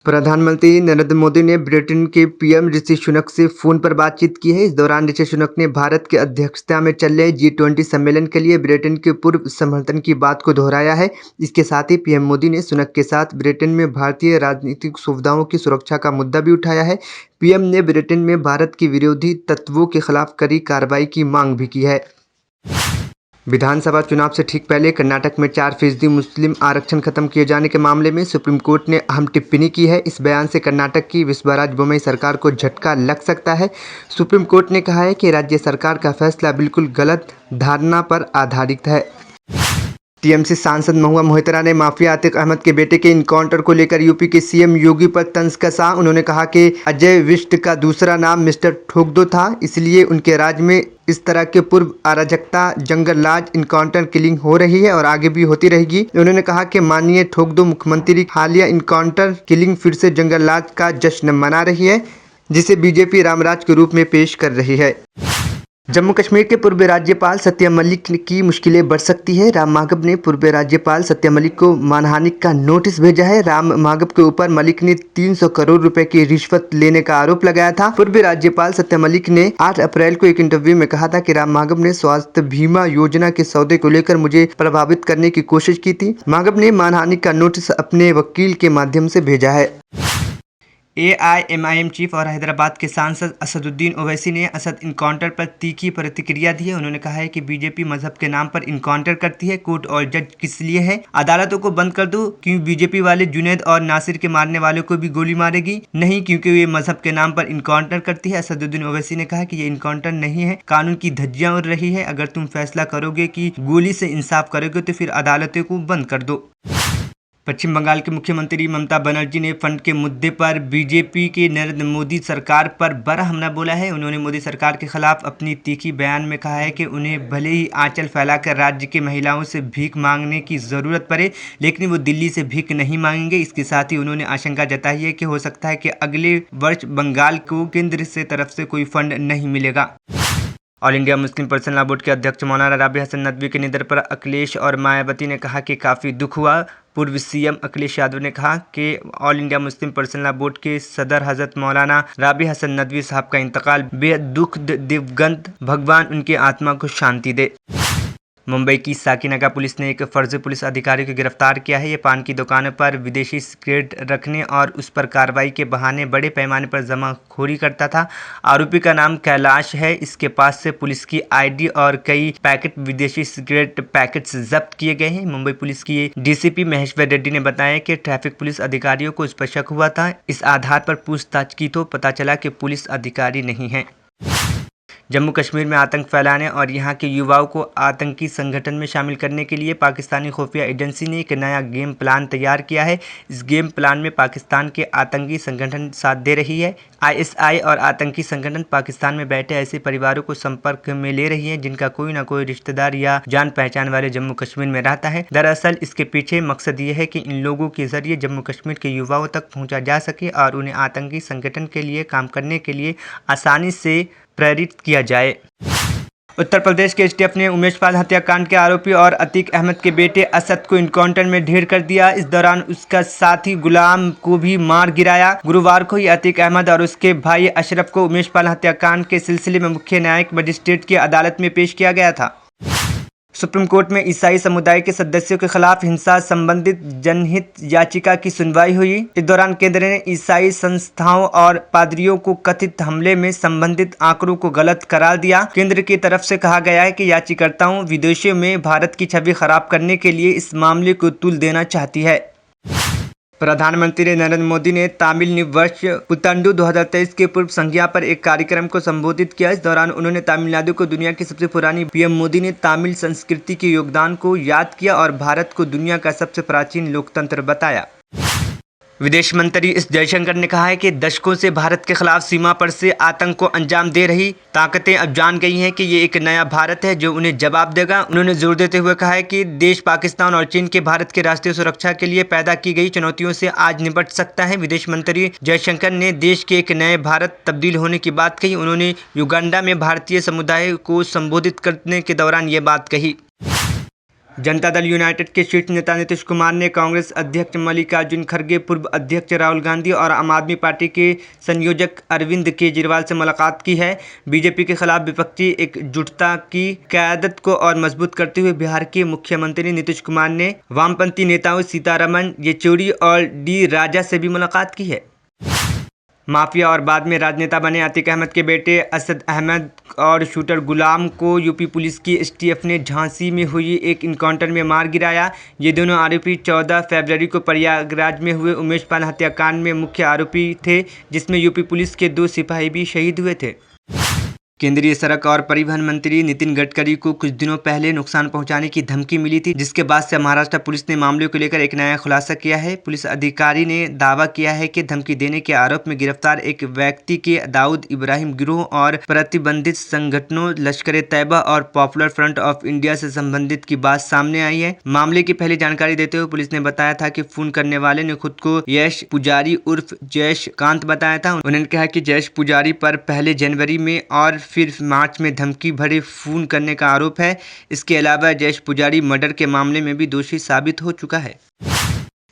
प्रधानमंत्री नरेंद्र मोदी ने ब्रिटेन के पीएम ऋषि सुनक से फोन पर बातचीत की है। इस दौरान ऋषि सुनक ने भारत की अध्यक्षता में चल रहे G20 सम्मेलन के लिए ब्रिटेन के पूर्व समर्थन की बात को दोहराया है। इसके साथ ही पीएम मोदी ने सुनक के साथ ब्रिटेन में भारतीय राजनीतिक सुविधाओं की सुरक्षा का मुद्दा भी उठाया है। पीएम ने ब्रिटेन में भारत की विरोधी तत्वों के खिलाफ कड़ी कार्रवाई की मांग भी की है। विधानसभा चुनाव से ठीक पहले कर्नाटक में 4% मुस्लिम आरक्षण खत्म किए जाने के मामले में सुप्रीम कोर्ट ने अहम टिप्पणी की है। इस बयान से कर्नाटक की विश्वराज बोम्मई सरकार को झटका लग सकता है। सुप्रीम कोर्ट ने कहा है कि राज्य सरकार का फैसला बिल्कुल गलत धारणा पर आधारित है। टीएमसी सांसद महुआ मोहितरा ने माफिया आतिक अहमद के बेटे के इनकाउंटर को लेकर यूपी के सीएम योगी पर तंज कसा। उन्होंने कहा कि अजय विष्ट का दूसरा नाम मिस्टर ठोकदो था, इसलिए उनके राज्य में इस तरह के पूर्व अराजकता, जंगलराज, इनकाउंटर किलिंग हो रही है और आगे भी होती रहेगी। उन्होंने कहा कि माननीय ठोकदो मुख्यमंत्री हालिया इनकाउंटर किलिंग फिर से जंगलराज का जश्न मना रही है, जिसे बीजेपी रामराज के रूप में पेश कर रही है। जम्मू कश्मीर के पूर्व राज्यपाल सत्यम मलिक की मुश्किलें बढ़ सकती है। राम माधव ने पूर्व राज्यपाल सत्यम मलिक को मानहानि का नोटिस भेजा है। राम माधव के ऊपर मलिक ने 300 करोड़ रुपए की रिश्वत लेने का आरोप लगाया था। पूर्व राज्यपाल सत्यम मलिक ने 8 अप्रैल को एक इंटरव्यू में कहा था कि राम माधव ने स्वास्थ्य बीमा योजना के सौदे को लेकर मुझे प्रभावित करने की कोशिश की थी। माधव ने मानहानि का नोटिस अपने वकील के माध्यम से भेजा है। एआईएमआईएम चीफ और हैदराबाद के सांसद असदुद्दीन ओवैसी ने असद इनकाउंटर पर तीखी प्रतिक्रिया दी है। उन्होंने कहा है कि बीजेपी मजहब के नाम पर इनकाउंटर करती है। कोर्ट और जज किस लिए है? अदालतों को बंद कर दो। क्यों बीजेपी वाले जुनैद और नासिर के मारने वालों को भी गोली मारेगी? नहीं, क्योंकि ये मजहब के नाम पर इनकाउंटर करती है। असदुद्दीन ओवैसी ने कहा कि ये इनकाउंटर नहीं है, कानून की धज्जियां उड़ रही है। अगर तुम फैसला करोगे कि गोली से इंसाफ करोगे तो फिर अदालतों को बंद कर दो। पश्चिम बंगाल की मुख्यमंत्री ममता बनर्जी ने फंड के मुद्दे पर बीजेपी के नरेंद्र मोदी सरकार पर बड़ा हमला बोला है। उन्होंने मोदी सरकार के खिलाफ अपनी तीखी बयान में कहा है कि उन्हें भले ही आंचल फैलाकर राज्य की महिलाओं से भीख मांगने की ज़रूरत पड़े, लेकिन वो दिल्ली से भीख नहीं मांगेंगे। इसके साथ ही उन्होंने आशंका जताई है कि हो सकता है कि अगले वर्ष बंगाल को केंद्र से तरफ से कोई फंड नहीं मिलेगा। All India Muslim personal law board के अध्यक्ष मौलाना राबी हसन नदवी के निधन पर अखिलेश और मायावती ने कहा कि काफ़ी दुख हुआ। पूर्व सीएम अखिलेश यादव ने कहा कि all India Muslim personal law board के सदर हजरत मौलाना राबी हसन नदवी साहब का इंतकाल बेहद दुख दिवंगत, भगवान उनकी आत्मा को शांति दे। मुंबई की साकीनगर पुलिस ने एक फर्जी पुलिस अधिकारी को गिरफ्तार किया है। ये पान की दुकानों पर विदेशी सिगरेट रखने और उस पर कार्रवाई के बहाने बड़े पैमाने पर जमाखोरी करता था। आरोपी का नाम कैलाश है। इसके पास से पुलिस की आईडी और कई पैकेट विदेशी सिगरेट पैकेट्स जब्त किए गए हैं। मुंबई पुलिस की डीसीपी महेश्वर रेड्डी ने बताया कि ट्रैफिक पुलिस अधिकारियों को इस पर शक हुआ था। इस आधार पर पूछताछ की तो पता चला कि पुलिस अधिकारी नहीं है। जम्मू कश्मीर में आतंक फैलाने और यहां के युवाओं को आतंकी संगठन में शामिल करने के लिए पाकिस्तानी खुफिया एजेंसी ने एक नया गेम प्लान तैयार किया है। इस गेम प्लान में पाकिस्तान के आतंकी संगठन साथ दे रही है। आईएसआई और आतंकी संगठन पाकिस्तान में बैठे ऐसे परिवारों को संपर्क में ले रही है जिनका कोई ना कोई रिश्तेदार या जान पहचान वाले जम्मू कश्मीर में रहता है। दरअसल इसके पीछे मकसद ये है कि इन लोगों के जरिए जम्मू कश्मीर के युवाओं तक पहुँचा जा सके और उन्हें आतंकी संगठन के लिए काम करने के लिए आसानी से प्रेरित किया जाए। उत्तर प्रदेश के एसटीएफ ने उमेश पाल हत्याकांड के आरोपी और अतीक अहमद के बेटे असद को इनकाउंटर में ढेर कर दिया। इस दौरान उसका साथी गुलाम को भी मार गिराया। गुरुवार को ही अतीक अहमद और उसके भाई अशरफ को उमेश पाल हत्याकांड के सिलसिले में मुख्य न्यायिक मजिस्ट्रेट की अदालत में पेश किया गया था। सुप्रीम कोर्ट में ईसाई समुदाय के सदस्यों के खिलाफ हिंसा संबंधित जनहित याचिका की सुनवाई हुई। इस दौरान केंद्र ने ईसाई संस्थाओं और पादरियों को कथित हमले में संबंधित आंकड़ों को गलत करार दिया। केंद्र की तरफ से कहा गया है कि याचिकाकर्ताओं विदेशों में भारत की छवि खराब करने के लिए इस मामले को तुल देना चाहती है। प्रधानमंत्री नरेंद्र मोदी ने तमिल नव वर्ष पुतंडु 2023 के पूर्व संध्या पर एक कार्यक्रम को संबोधित किया। इस दौरान उन्होंने तमिलनाडु को दुनिया की सबसे पुरानी पीएम मोदी ने तमिल संस्कृति के योगदान को याद किया और भारत को दुनिया का सबसे प्राचीन लोकतंत्र बताया। विदेश मंत्री एस जयशंकर ने कहा है कि दशकों से भारत के खिलाफ सीमा पर से आतंक को अंजाम दे रही ताकतें अब जान गई हैं कि ये एक नया भारत है जो उन्हें जवाब देगा। उन्होंने जोर देते हुए कहा है कि देश पाकिस्तान और चीन के भारत के राष्ट्रीय सुरक्षा के लिए पैदा की गई चुनौतियों से आज निपट सकता है। विदेश मंत्री जयशंकर ने देश के एक नए भारत तब्दील होने की बात कही। उन्होंने युगांडा में भारतीय समुदाय को संबोधित करने के दौरान ये बात कही। जनता दल यूनाइटेड के शीर्ष नेता नीतीश कुमार ने कांग्रेस अध्यक्ष मल्लिकार्जुन खड़गे, पूर्व अध्यक्ष राहुल गांधी और आम आदमी पार्टी के संयोजक अरविंद केजरीवाल से मुलाकात की है। बीजेपी के खिलाफ विपक्षी एकजुटता की क़यादत को और मजबूत करते हुए बिहार के मुख्यमंत्री नीतीश कुमार ने वामपंथी नेताओं सीतारमण येचुरी और डी राजा से भी मुलाकात की है। माफिया और बाद में राजनेता बने अतीक अहमद के बेटे असद अहमद और शूटर गुलाम को यूपी पुलिस की एसटीएफ ने झांसी में हुई एक इनकाउंटर में मार गिराया। ये दोनों आरोपी 14 फरवरी को प्रयागराज में हुए उमेश पाल हत्याकांड में मुख्य आरोपी थे, जिसमें यूपी पुलिस के 2 सिपाही भी शहीद हुए थे। केंद्रीय सड़क और परिवहन मंत्री नितिन गडकरी को कुछ दिनों पहले नुकसान पहुंचाने की धमकी मिली थी, जिसके बाद से महाराष्ट्र पुलिस ने मामले को लेकर एक नया खुलासा किया है। पुलिस अधिकारी ने दावा किया है कि धमकी देने के आरोप में गिरफ्तार एक व्यक्ति के दाऊद इब्राहिम गिरोह और प्रतिबंधित संगठनों लश्कर-ए-तैयबा और पॉपुलर फ्रंट ऑफ इंडिया से संबंधित की बात सामने आई है। मामले की पहली जानकारी देते हुए पुलिस ने बताया था कि फोन करने वाले ने खुद को यश पुजारी उर्फ जयेश कांत बताया था। उन्होंने कहा कि जयेश पुजारी पर पहले जनवरी में और फिर मार्च में धमकी भरे फोन करने का आरोप है। इसके अलावा जयेश पुजारी मर्डर के मामले में भी दोषी साबित हो चुका है।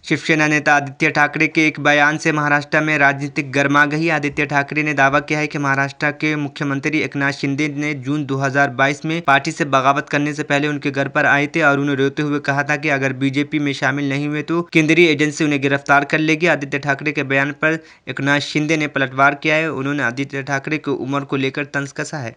शिवसेना नेता आदित्य ठाकरे के एक बयान से महाराष्ट्र में राजनीतिक गर्मा गई। आदित्य ठाकरे ने दावा किया है कि महाराष्ट्र के मुख्यमंत्री एकनाथ शिंदे ने जून 2022 में पार्टी से बगावत करने से पहले उनके घर पर आए थे और उन्हें रोते हुए कहा था कि अगर बीजेपी में शामिल नहीं हुए तो केंद्रीय एजेंसी उन्हें गिरफ्तार कर लेगी। आदित्य ठाकरे के बयान पर एकनाथ शिंदे ने पलटवार किया है। उन्होंने आदित्य ठाकरे की उम्र को लेकर तंज कसा है।